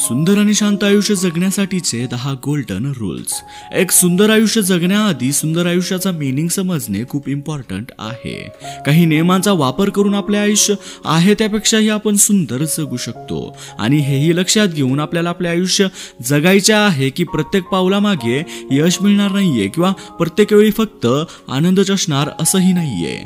सुंदर आणि शांत आयुष्य जगण्यासाठीचे 10 गोल्डन रूल्स। एक सुंदर आयुष्य जगण्याआधी सुंदर आयुष्याचा मीनिंग समजणे खूप इम्पॉर्टंट आहे। काही नियमांचा वापर करून आपले आयुष्य आहे त्यापेक्षाही आपण सुंदर जगू शकतो आणि हेही लक्षात घेऊन आपल्याला आपले आयुष्य जगायचे आहे की प्रत्येक पावलामागे यश मिळणार नाहीये किंवा प्रत्येक वेळी फक्त आनंदच असणार असंही नाहीये।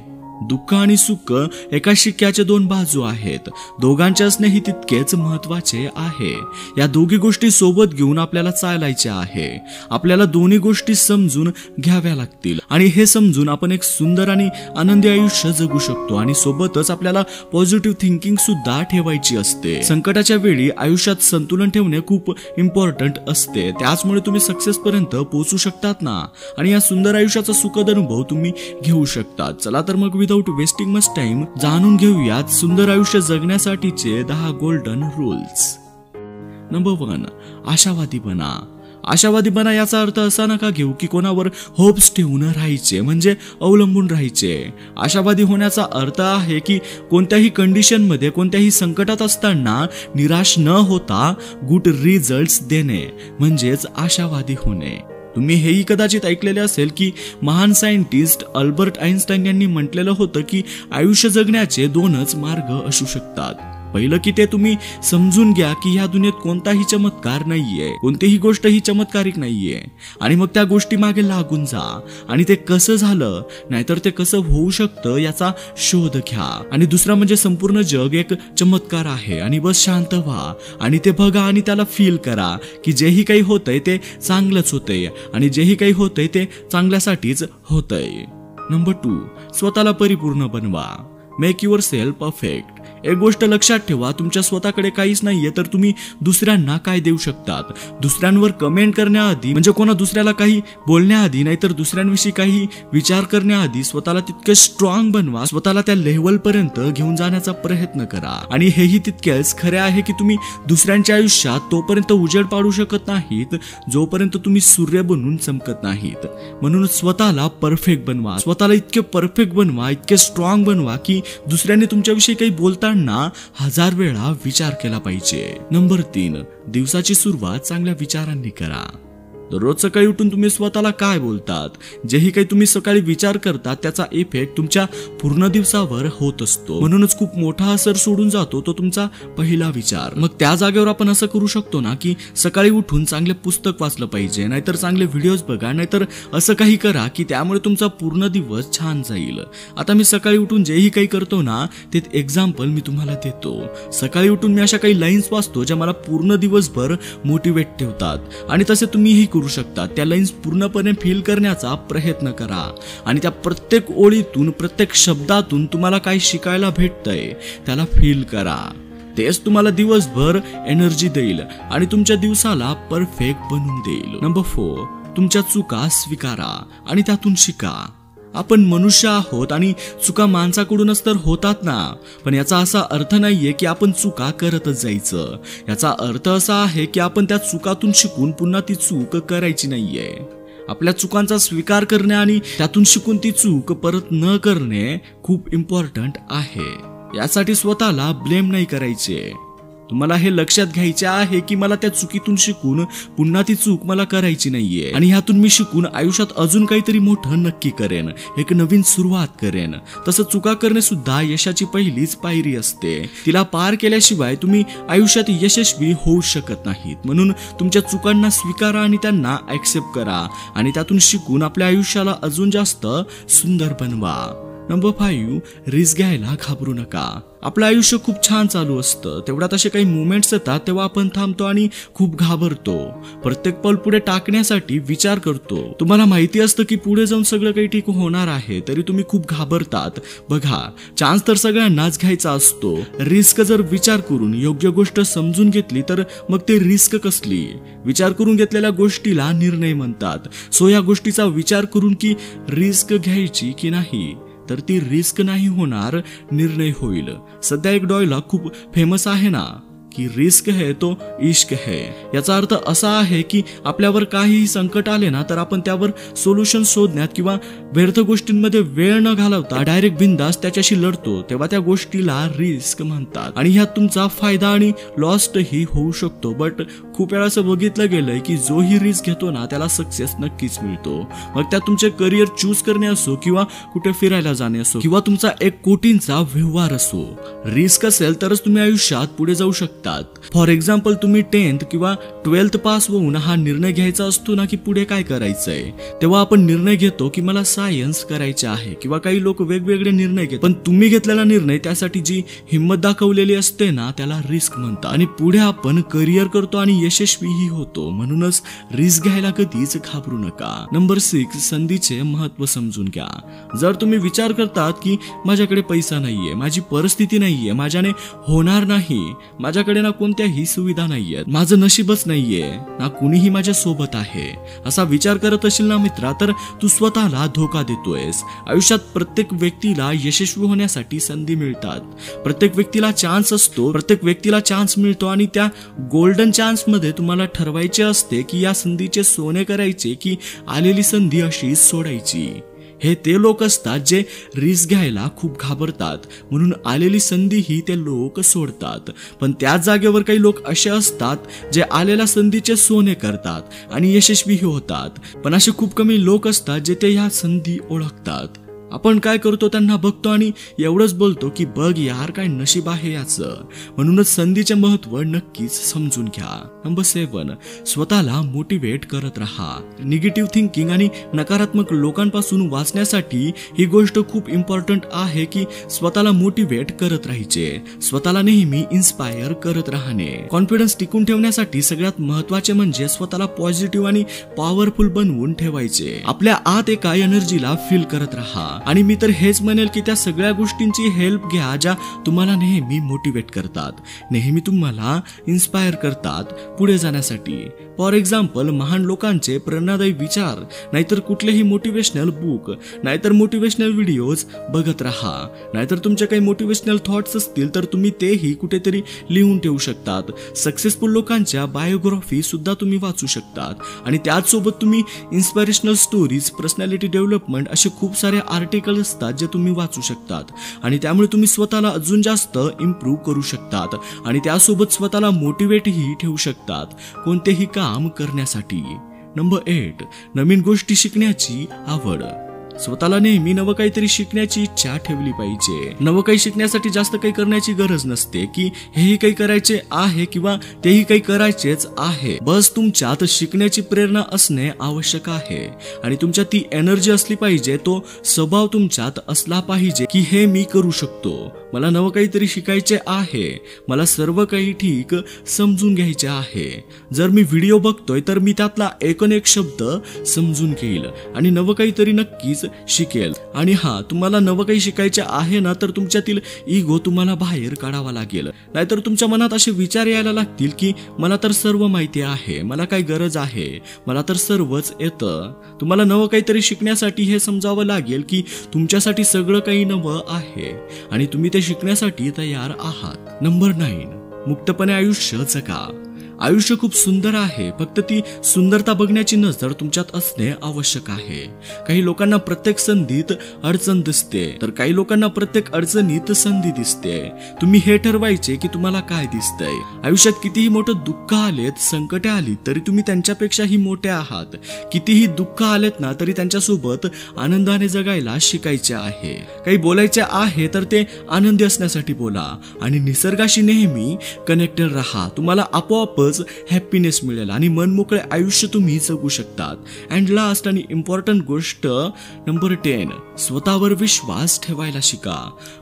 दुःख आणि सुख एका शिक्क्याचे 2 बाजू आहेत। दोघांचे असणे तितकेच महत्त्वाचे आहे। या दोघी गोष्टी सोबत घेऊन आपल्याला चालायचे आहे। आपल्याला दोन्ही गोष्टी समजून घ्याव्या लागतील आणि हे समजून आपण एक सुंदर आणि आनंदी आयुष्य जगू शकतो आणि सोबतच आपल्याला पॉझिटिव्ह थिंकिंग सुद्धा ठेवायची असते। संकटाच्या वेळी आयुष्यात संतुलन ठेवणे खूप इम्पॉर्टंट असते। त्याचमुळे तुम्ही सक्सेस पर्यंत पोहोचू शकतात ना आणि या सुंदर आयुष्याचा सुखद अनुभव तुम्ही घेऊ शकता। चला तर मग विदाउट वेस्टिंग मच टाइम जाणून घेऊयात सुंदर आयुष्य जगण्यासाठीचे 10 गोल्डन रूल्स। नंबर 1, आशावादी बना। आशावादी बना याचा अर्थ असा नका घेऊ की कोणावर होप्स ठेवून राहायचे म्हणजे अवलंबून राहायचे। आशावादी होण्याचा अर्थ आहे की कोणत्याही कंडिशन मध्ये कोणत्याही संकटात असताना निराश न होता गुड रिझल्ट्स देणे म्हणजेच आशावादी होणे। तुम्ही हेही कदाचित ऐकलेले असेल की महान सायंटिस्ट अल्बर्ट आइन्स्टाईन यांनी म्हटलेलं होतं की आयुष्य जगण्याचे 2च मार्ग असू शकतात। पहिलं की ते तुम्ही समजून घ्या की ह्या दुनियेत कोणताही चमत्कार नाहीये, कोणतीही गोष्ट ही चमत्कारिक नाहीये आणि मग त्या गोष्टी मागे लागून जा आणि ते कसं झालं नाहीतर ते कसं होऊ शकतं याचा शोध घ्या। आणि दुसरा म्हणजे संपूर्ण जग एक चमत्कार आहे आणि बस शांत व्हा आणि ते बघा आणि त्याला फील करा की जेही काही होतंय ते चांगलंच होतंय आणि जेही काही होतंय ते चांगल्यासाठीच होतंय। नंबर 2, स्वतःला परिपूर्ण बनवा। Make your self perfect. एक गोष्ट लक्षात ठेवा, तुमच्या स्वतःकडे काहीच नाहीये तर तुम्ही दुसऱ्यांना काय देऊ शकतात। दुसऱ्यांवर कमेंट करण्याआधी म्हणजे कोणा दुसऱ्याला काही बोलण्याआधी नाहीतर दुसऱ्यांविषयी काही विचार करण्याआधी स्वतःला तितके स्ट्रॉंग बनवा, स्वतःला त्या लेव्हल पर्यंत घेऊन जाण्याचा प्रयत्न करा। आणि हेही तितकेच खरे आहे की तुम्ही दुसऱ्यांच्या आयुष्यात तोपर्यंत उजेड पाडू शकत नाहीत जोपर्यंत तुम्ही सूर्य बनून चमकत नाहीत। म्हणून स्वतःला परफेक्ट बनवा, स्वतःला इतके परफेक्ट बनवा, इतके स्ट्रॉंग बनवा की दुसऱ्यांनी तुमच्याविषयी काही बोलताना 1000 वेळा विचार केला पाहिजे। नंबर 3, दिवसाची सुरुवात चांगल्या विचारांनी करा। दररोज सकाळी उठून तुम्ही स्वतःला काय बोलतात, जेही काही तुम्ही सकाळी विचार करतात त्याचा इफेक्ट तुमच्या पूर्ण दिवसावर होत असतो। म्हणूनच खूप मोठा असर सोडून जातो तो तुमचा पहिला विचार। मग त्या जागेवर आपण असं करू शकतो ना की सकाळी उठून चांगले पुस्तक वाचलं पाहिजे, नाहीतर चांगले व्हिडिओज बघा, नाहीतर असं काही करा की त्यामुळे तुमचा पूर्ण दिवस छान जाईल। आता मी सकाळी उठून जेही काही करतो ना ते एक्झाम्पल मी तुम्हाला देतो। सकाळी उठून मी अशा काही लाईन्स वाचतो ज्या मला पूर्ण दिवसभर मोटिवेट ठेवतात आणि तसे तुम्हीही करू शकता। त्या लाईन्स पूर्णपणे फील करण्याचा प्रयत्न करा आणि त्या प्रत्येक ओळीतून प्रत्येक शब्दातून तुम्हाला काय शिकायला भेटतंय त्याला फील करा। तेच तुम्हाला दिवसभर एनर्जी देईल आणि तुमच्या दिवसाला परफेक्ट बनवून देईल। नंबर 4, तुमच्या चुका स्वीकारा आणि त्यातून शिका। आपण मनुष्य आहोत आणि चुका माणसाकडूनच तर होतात ना, पण याचा असा अर्थ नाहीये की आपण चुका करतच जायचं। याचा अर्थ असा आहे की आपण त्या चुकातून शिकून पुन्हा ती चूक करायची नाहीये। आपल्या चुकांचा स्वीकार करणे आणि त्यातून शिकून ती चूक परत न करणे खूप इम्पॉर्टंट आहे। यासाठी स्वतःला ब्लेम नाही करायचे। तुम्हाला हे लक्षात घ्यायचे आहे की मला त्या चुकीतून शिकून पुन्हा ती चूक मला करायची नाहीये आणि ह्यातून मी शिकून आयुष्यात अजून काहीतरी मोठं नक्की करेन, एक नवीन सुरुवात करेन। तसं चुका करणे सुद्धा यशाची पहिलीच पायरी असते। तिला पार केल्याशिवाय तुम्ही आयुष्यात यशस्वी होऊ शकत नाहीत। म्हणून तुमच्या चुकांना स्वीकारा आणि त्यांना ऍक्सेप्ट करा आणि त्यातून शिकून आपल्या आयुष्याला अजून जास्त सुंदर बनवा। नंबर 5, रिस्क घ्यायला घाबरू नका। आपलं आयुष्य खूप छान चालू असतं, तेवढ्यात असे काही मुवमेंट्स येतात तेव्हा आपण थांबतो आणि खूप घाबरतो। प्रत्येक पाऊल पुढे टाकण्यासाठी विचार करतो। तुम्हाला माहिती असतं की पुढे जाऊन सगळं काही ठीक होणार आहे तरी तुम्ही खूप घाबरतात। बघा, चान्स तर सगळ्यांनाच घ्यायचा असतो। रिस्क जर विचार करून योग्य गोष्ट समजून घेतली तर मग ते रिस्क कसली? विचार करून घेतलेल्या गोष्टीला निर्णय म्हणतात। सो या गोष्टीचा विचार करून की रिस्क घ्यायची की नाही तर ती रिस्क नाही होणार, निर्णय होईल। सध्या एक डायलॉग खूप फेमस आहे ना की रिस्क है तो इश्क है। याचा अर्थ असा आहे की आपल्यावर काहीही संकट आले ना तर आपण त्यावर सोल्युशन शोधण्यात किंवा व्यर्थ गोष्टींमध्ये वेळ न घालवता डायरेक्ट बिंदास त्याच्याशी लढतो, तेव्हा त्या गोष्टीला रिस्क म्हणतात। आणि ह्यात तुमचा फायदा आणि लॉस्ट ही होऊ शकतो, बट खूप वेळा असं बघितलं गेलंय की जो ही रिस्क घेतो ना त्याला सक्सेस नक्कीच मिळतो। मग त्यात तुमचे करिअर चूज करणे असो किंवा कुठे फिरायला जाणे असो किंवा तुमचा 1 कोटींचा व्यवहार असो, रिस्क असेल तरच तुम्ही आयुष्यात पुढे जाऊ शकतात। फॉर एक्झाम्पल तुम्ही 10th किंवा 12th पास होऊन हा निर्णय घ्यायचा असतो ना की पुढे काय करायचंय, तेव्हा आपण निर्णय घेतो की मला सायन्स करायचे आहे किंवा काही लोक वेगवेगळे निर्णय घेतात, पण तुम्ही घेतलेला निर्णय त्यासाठी जी हिंमत दाखवलेली असते ना त्याला रिस्क म्हणतात। आणि पुढे आपण करिअर करतो आणि यशस्वीही होतो। म्हणूनच रिस्क घ्यायला कधीच घाबरू नका। नंबर 6, संधीचे महत्त्व समजून घ्या। जर तुम्ही विचार करतात की माझ्याकडे पैसा नाहीये, माझी परिस्थिती नाहीये, माझ्याने होणार नाही, माझ्याकडे ना कोणत्याही सुविधा नाहीये, माझं नशीबच नाहीये, ना कुणीही माझ्या सोबत आहे, असा विचार करत असेल ना मित्रा तर तू स्वतःला धोका देतोयस। आयुष्यात प्रत्येक व्यक्तीला यशस्वी होण्यासाठी संधी मिळतात, प्रत्येक व्यक्तीला चान्स असतो, प्रत्येक व्यक्तीला चान्स मिळतो आणि त्या गोल्डन चान्स मध्ये तुम्हाला ठरवायचे असते की या संधीचे सोने करायचे की आलेली संधी अशी सोडायची। हे ते लोक असतात जे रिस्क घ्यायला खूप घाबरतात, म्हणून आलेली संधी ही ते लोक सोडतात। पण त्याच जागेवर काही लोक असे असतात जे आलेल्या संधीचे सोने करतात आणि यशस्वीही होतात, पण असे खूप कमी लोक असतात जे ते ह्या संधी ओळखतात। आपण काय करतो त्यांना बघतो आणि एवढंच बोलतो की बघ यार काय नशीब आहे याचं। म्हणूनच संधीचे महत्त्व नक्कीच समजून घ्या। नंबर 7, स्वतःला मोटिवेट करत राहा। निगेटिव्ह थिंकिंग आणि नकारात्मक लोकांपासून वाचण्यासाठी ही गोष्ट खूप इम्पॉर्टंट आहे की स्वतःला मोटिवेट करत राहायचे, स्वतःला नेहमी इन्स्पायर करत राहणे। कॉन्फिडन्स टिकून ठेवण्यासाठी सगळ्यात महत्त्वाचे म्हणजे स्वतःला पॉझिटिव्ह आणि पॉवरफुल बनवून ठेवायचे। आपल्या आत एका एनर्जीला फील करत राहा आणि मी तर हेच म्हणेल की त्या सगळ्या गोष्टींची हेल्प घ्या ज्या तुम्हाला नेहमी मोटिवेट करतात, नेहमी तुम्हाला इन्स्पायर करतात पुढे जाण्यासाठी। फॉर एक्झाम्पल महान लोकांचे प्रेरणादायी विचार, नाहीतर कुठलेही मोटिवेशनल बुक, नाहीतर मोटिवेशनल व्हिडिओज बघत राहा, नाहीतर तुमचे काही मोटिवेशनल थॉट्स असतील तर तुम्ही तेही कुठेतरी लिहून ठेवू शकतात। सक्सेसफुल लोकांच्या बायोग्राफी सुद्धा तुम्ही वाचू शकतात आणि त्याचसोबत तुम्ही इन्स्पिरेशनल स्टोरीज, पर्सनॅलिटी डेव्हलपमेंट असे खूप सारे आर्टिकल असतात जे तुम्ही वाचू शकतात आणि त्यामुळे तुम्ही स्वतःला अजून जास्त इम्प्रूव्ह करू शकतात आणि त्यासोबत स्वतःला मोटिवेटही ठेवू शकतात कोणतेही काम करण्यासाठी। नंबर 8, नवीन गोष्टी शिकण्याची आवड। स्वतःला नेहमी नवं काहीतरी शिकण्याची इच्छा ठेवली पाहिजे। नवं काही शिकण्यासाठी जास्त काही करण्याची गरज नसते की हेही काही करायचे आहे किंवा तेही काही करायचेच आहे, बस तुमच्यात शिकण्याची प्रेरणा असणे आवश्यक आहे आणि तुमच्यात ती एनर्जी असली पाहिजे, तो स्वभाव तुमच्यात असला पाहिजे की हे मी करू शकतो, मला नवं काहीतरी शिकायचे आहे, मला सर्व काही ठीक समजून घ्यायचे आहे। जर मी व्हिडिओ बघतोय तर मी त्यातला एकूण एक शब्द समजून घेईल आणि नवं काहीतरी नक्कीच शिकेल। आणि हा तुम्हाला नवं काही शिकायचे आहे ना तर तुमच्यातील इगो तुम्हाला बाहेर काढावा लागेल, नाहीतर तुमच्या मनात असे विचार यायला लागतील की मला तर सर्व माहिती आहे, मला काय गरज आहे, मला तर सर्वच येतं। तुम्हाला नवं काहीतरी शिकण्यासाठी हे समजावं लागेल की तुमच्यासाठी सगळं काही नवं आहे आणि तुम्ही ते शिकण्यासाठी तयार आहात। नंबर 9, मुक्तपणे आयुष्य जगा। आयुष्य खूप सुंदर आहे, फक्त ती सुंदरता बघण्याची नजर तुमच्यात असणे आवश्यक आहे। काही लोकांना प्रत्येक संधीत अडचण दिसते तर काही लोकांना प्रत्येक अडचणीत संधी दिसते। तुम्ही हे ठरवायचे की तुम्हाला काय दिसतंय। आयुष्यात कितीही मोठं दुःख आलेत, संकटे आली तरी तुम्ही त्यांच्यापेक्षाही मोठे आहात। कितीही दुःख आलेत ना तरी त्यांच्यासोबत आनंदाने जगायला शिकायचे आहे। काही बोलायचे आहे तर ते आनंदी असण्यासाठी बोला आणि निसर्गाशी नेहमी कनेक्टेड राहा, तुम्हाला आपोआप हॅपीनेस मिळेल आणि मनमोकळे आयुष्य तुम्ही जगू शकतात। अँड लास्ट आणि इम्पॉर्टंट गोष्ट नंबर 10, स्वतःवर विश्वास ठेवायला शिका।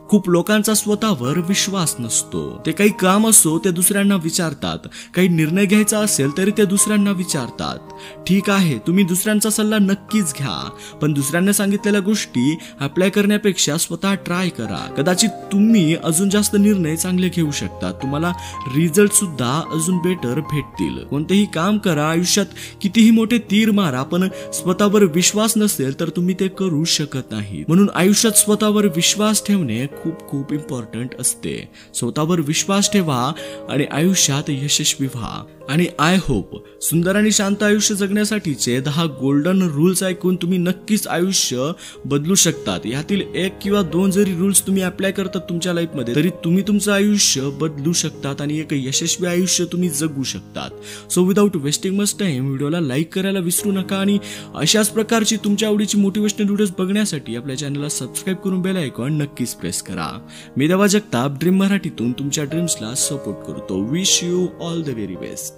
खूप लोकांचा स्वतःवर विश्वास नसतो, ते काही काम असो ते दुसऱ्यांना विचारतात, काही निर्णय घ्यायचा असेल तरी ते दुसऱ्यांना विचारतात। ठीक आहे, तुम्ही दुसऱ्यांचा सल्ला नक्कीच घ्या, पण दुसऱ्यांना सांगितलेल्या गोष्टी अप्लाय करण्यापेक्षा स्वतः ट्राय करा, कदाचित तुम्ही अजून जास्त निर्णय चांगले घेऊ शकता, तुम्हाला रिझल्ट सुद्धा अजून बेटर तर भेटतील. कोणतेही काम करा, आयुष्यात कितीही मोठे तीर मारा, पण स्वतःवर विश्वास नसेल तर तुम्ही ते करू शकत नाही. म्हणून आयुष्यात स्वतःवर विश्वास ठेवणे खूप खूप इम्पॉर्टंट असते. स्वतःवर विश्वास ठेवा आणि आयुष्यात यशस्वी व्हा. आणि आय होप सुंदर आणि शांत आयुष्य जगण्यासाठीचे 10 गोल्डन रूल्स ऐकून तुम्ही नक्कीच आयुष्य बदलू शकतात. यातील 1 किंवा 2 जरी रूल्स तुम्ही अप्लाय करतात तुमच्या लाईफमध्ये तरी तुम्ही तुमचं आयुष्य बदलू शकतात आणि एक यशस्वी आयुष्य तुम्ही जगू शकतात. So without wasting much time व्हिडिओला लाईक करायला विसरू नका आणि अशाच प्रकारची तुमच्या आवडीची मोटिवेशनल व्हिडिओज बघण्यासाठी आपल्या चॅनलला सबस्क्राईब करून बेल आयकॉन नक्कीच प्रेस करा. मी देवा जगताप ड्रीम मराठीतून तुमच्या ड्रीम्सला सपोर्ट करतो. Wish you all the very best.